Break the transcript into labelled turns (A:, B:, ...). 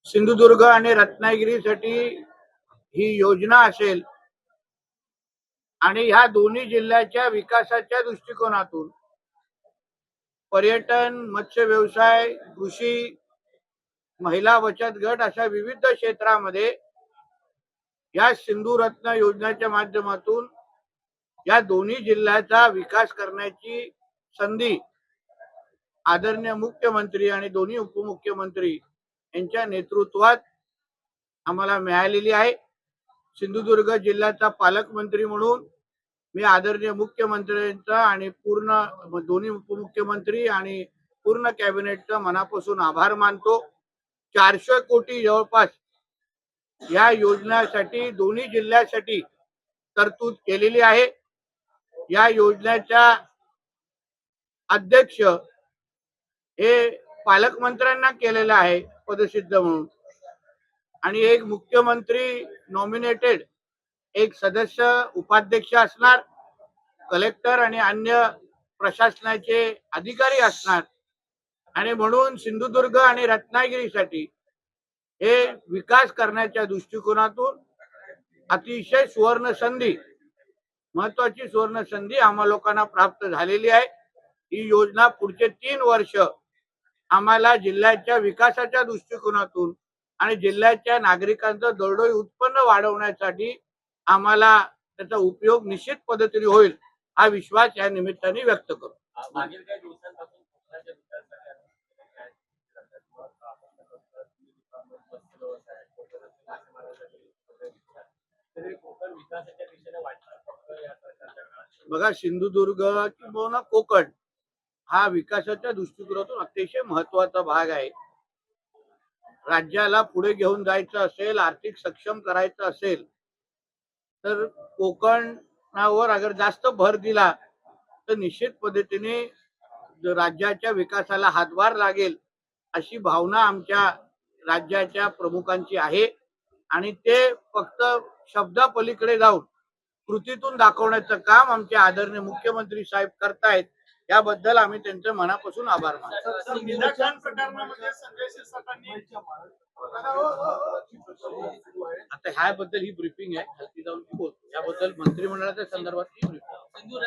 A: सिंधुदुर्ग आणि रत्नागिरीसाठी ही योजना असेल आणि ह्या दोन्ही जिल्ह्याच्या विकासाच्या दृष्टिकोनातून पर्यटन, मत्स्य व्यवसाय, कृषी, महिला बचत गट अशा विविध क्षेत्रामध्ये या सिंधू रत्न योजनेच्या माध्यमातून या दोन्ही जिल्ह्याचा विकास करण्याची संधी आदरणीय मुख्यमंत्री आणि दोन्ही उपमुख्यमंत्री यांच्या नेतृत्वात आम्हाला मिळालेली आहे। सिंधुदुर्ग जिल्ह्याचा पालकमंत्री म्हणून मी आदरणीय मुख्यमंत्र्यांचा आणि पूर्ण दोन्ही उपमुख्यमंत्री आणि पूर्ण कॅबिनेटचा मनापासून आभार मानतो। 400 कोटी जवळपास या योजनेसाठी दोन्ही जिल्ह्यासाठी तरतूद केलेली आहे। या योजनेच्या अध्यक्ष हे पालकमंत्र्यांना केलेलं आहे पदसिद्ध म्हणून, आणि एक मुख्यमंत्री नॉमिनेटेड एक सदस्य उपाध्यक्ष असणार, कलेक्टर आणि अन्य प्रशासनाचे अधिकारी असणार, आणि म्हणून सिंधुदुर्ग आणि रत्नागिरीसाठी हे विकास करण्याच्या दृष्टिकोनातून अतिशय सुवर्ण संधी, महत्वाची सुवर्ण संधी आम्हा लोकांना प्राप्त झालेली आहे। ही योजना पुढचे 3 वर्ष आम्हाला जिल्ह्याच्या विकासाच्या दृष्टिकोनातून आणि जिल्ह्याच्या नागरिकांचं दरडोई उत्पन्न वाढवण्यासाठी आम्हाला त्याचा उपयोग निश्चित पद्धतीने होईल हा विश्वास या निमित्ताने व्यक्त करतो। मागील काही दिवसांपासून कोकणाच्या विकासाच्या दिशेने बघा, सिंधुदुर्ग किंवा कोकण हा विकासाच्या दृष्टिकोनातून अतिशय महत्वाचा भाग आहे। राज्याला पुढे घेऊन जायचं असेल, आर्थिक सक्षम करायचं असेल तर कोकणावर अगर जास्त भर दिला तर निश्चित पद्धतीने राज्याच्या विकासाला हातभार लागेल अशी भावना आमच्या राज्याच्या प्रमुखांची आहे, आणि ते फक्त शब्दापलीकडे जाऊन कृतीतून दाखवण्याचं काम आमचे आदरणीय मुख्यमंत्री साहेब करतायत। याबद्दल आम्ही त्यांचे मनापासून आभार मानतो। आता ह्याबद्दल ही ब्रीफिंग आहे, खालती जाऊन ती बोलतो। याबद्दल मंत्रिमंडळाच्या संदर्भात ही ब्रीफिंग